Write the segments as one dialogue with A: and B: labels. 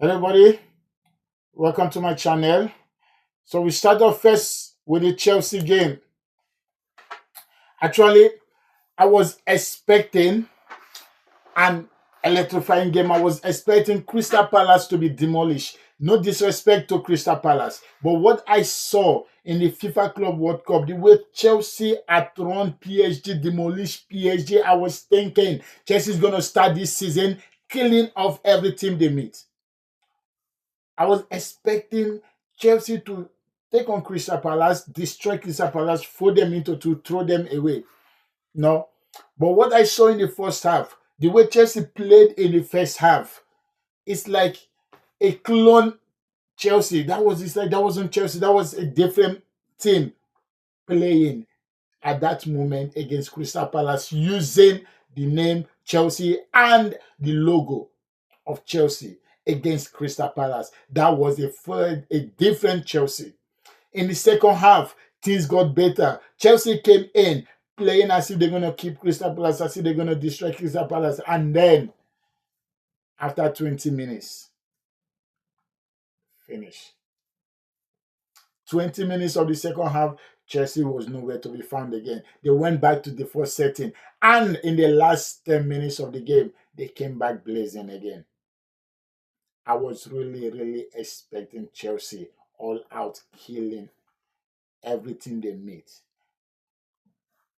A: Everybody, welcome to my channel. So we start off first with the Chelsea game. Actually, I was expecting an electrifying game. I was expecting Crystal Palace to be demolished. No disrespect to Crystal Palace, but what I saw in the FIFA Club World Cup, the way Chelsea had thrown PSG, demolished PSG, I was thinking Chelsea's going to start this season killing off every team they meet. I was expecting Chelsea to take on Crystal Palace, destroy Crystal Palace, throw them into to throw them away. No. But what I saw in the first half, the way Chelsea played in the first half, it's like a clone Chelsea. That wasn't Chelsea. That was a different team playing at that moment against Crystal Palace using the name Chelsea and the logo of Chelsea against Crystal Palace. That was a different Chelsea. In the second half, things got better. Chelsea came in playing as if they're going to keep Crystal Palace, as if they're going to destroy Crystal Palace. And then, after 20 minutes, finish. 20 minutes of the second half, Chelsea was nowhere to be found again. They went back to the first setting. And in the last 10 minutes of the game, they came back blazing again. I was really expecting Chelsea all out killing everything they meet.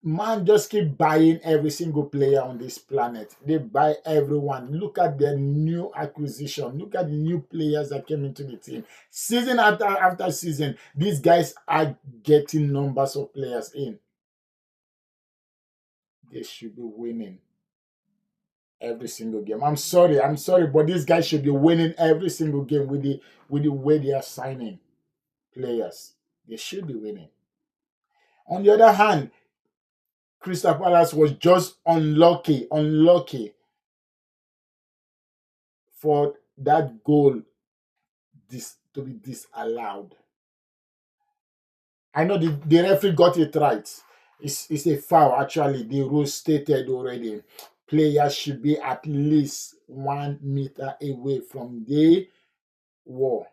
A: Man, just keep buying every single player on this planet. They buy everyone. Look at their new acquisition. Look at the new players that came into the team. Season after season, these guys are getting numbers of players in. They should be winning every single game. I'm sorry, but these guys should be winning every single game with the way they are signing players. They should be winning. On the other hand, Crystal Palace was just unlucky for that goal to be disallowed. I know the referee got it right. It's a foul, actually. The rule stated already. Players should be at least 1 meter away from the wall.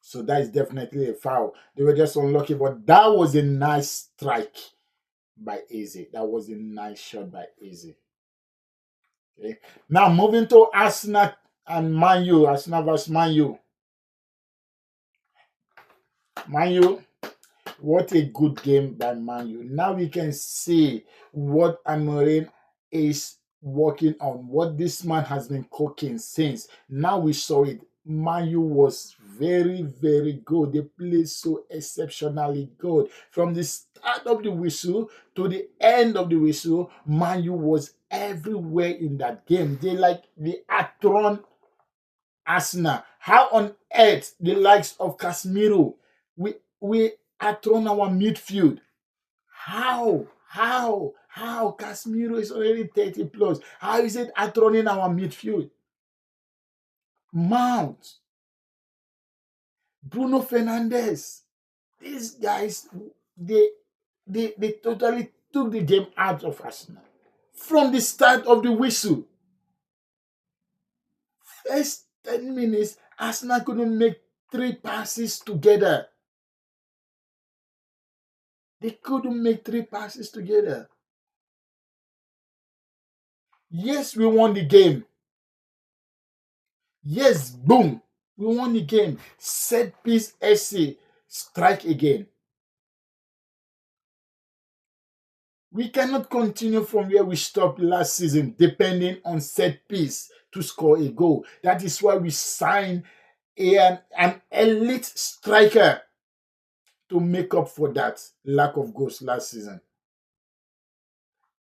A: So that is definitely a foul. They were just unlucky, but that was a nice strike by Eze. That was a nice shot by Eze. Okay. Now moving to Arsenal and Man U. Arsenal versus Man U. Man U, what a good game by Man U. Now we can see what Amorim is working on, what this man has been cooking since. Now we saw it. Man U was very good. They played so exceptionally good. From the start of the whistle to the end of the whistle, Man U was everywhere in that game. They had thrown Arsenal. How on earth the likes of Casemiro, we had thrown our midfield? How Casemiro is already 30 plus? How is it at running our midfield? Mount, Bruno Fernandes, these guys, they totally took the game out of Arsenal from the start of the whistle. First 10 minutes, Arsenal couldn't make 3 passes together. They couldn't make 3 passes together. Yes, we won the game. Yes, boom. We won the game. Set piece essay. Strike again. We cannot continue from where we stopped last season, depending on set piece to score a goal. That is why we signed an elite striker to make up for that lack of goals last season.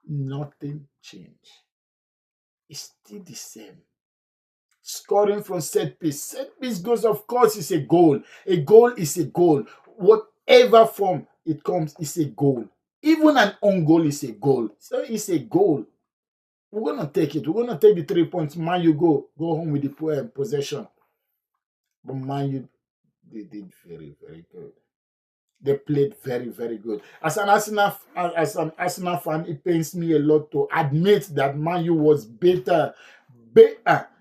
A: Nothing changed. It's still the same. Scoring from set piece. Set piece goals, of course, is a goal. A goal is a goal. Whatever form it comes, is a goal. Even an own goal is a goal. So it's a goal. We're going to take it. We're going to take the 3 points. Man, you go home with the possession. But Man, you, they did very good. They played very good. As an Arsenal fan, it pains me a lot to admit that Man U was better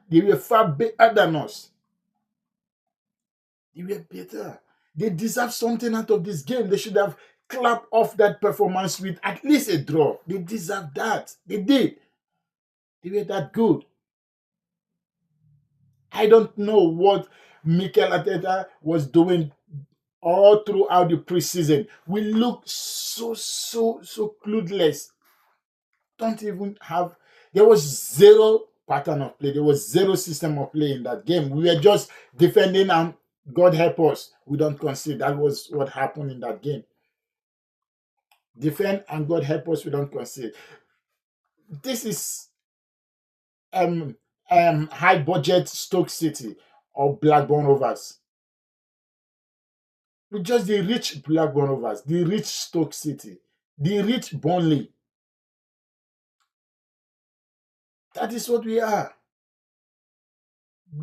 A: They were far better than us. They were better. They deserve something out of this game. They should have clapped off that performance with at least a draw. They deserve that. They did. They were that good. I don't know what Mikel Arteta was doing all throughout the preseason. We looked so clueless. Don't even have. There was zero pattern of play. There was zero system of play in that game. We were just defending, and God help us, we don't concede. That was what happened in that game. Defend and God help us, we don't concede. This is high budget Stoke City or Blackburn Rovers. We just the rich Blackburn Rovers, the rich Stoke City, the rich Burnley. That is what we are.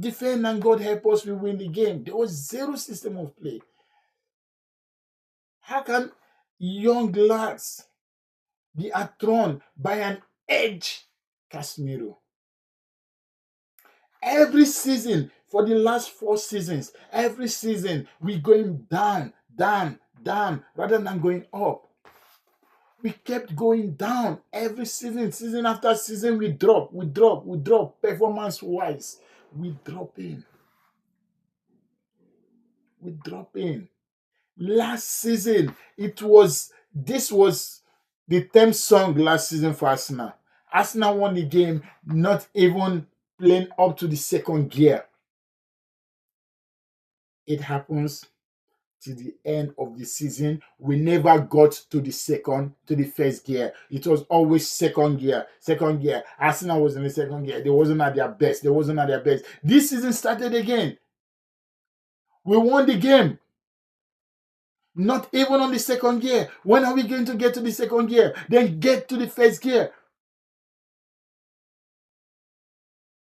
A: Defend and God help us, we win the game. There was zero system of play. How can young lads be thrown by an edge Casemiro? Every season, for the last 4 seasons, every season, we're going down, rather than going up. We kept going down every season. Season after season, we drop. Performance-wise, we drop in. Last season, this was the theme song last season for Arsenal. Arsenal won the game, not even playing up to the second gear. It happens to the end of the season. We never got to the first gear. It was always second gear. Arsenal was in the second gear. They wasn't at their best. This season started again. We won the game. Not even on the second gear. When are we going to get to the second gear? Then get to the first gear.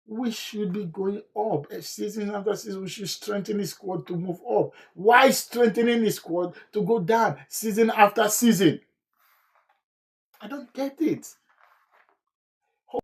A: We should be going up. Season after season, we should strengthen the squad to move up. Why strengthening the squad to go down season after season? I don't get it.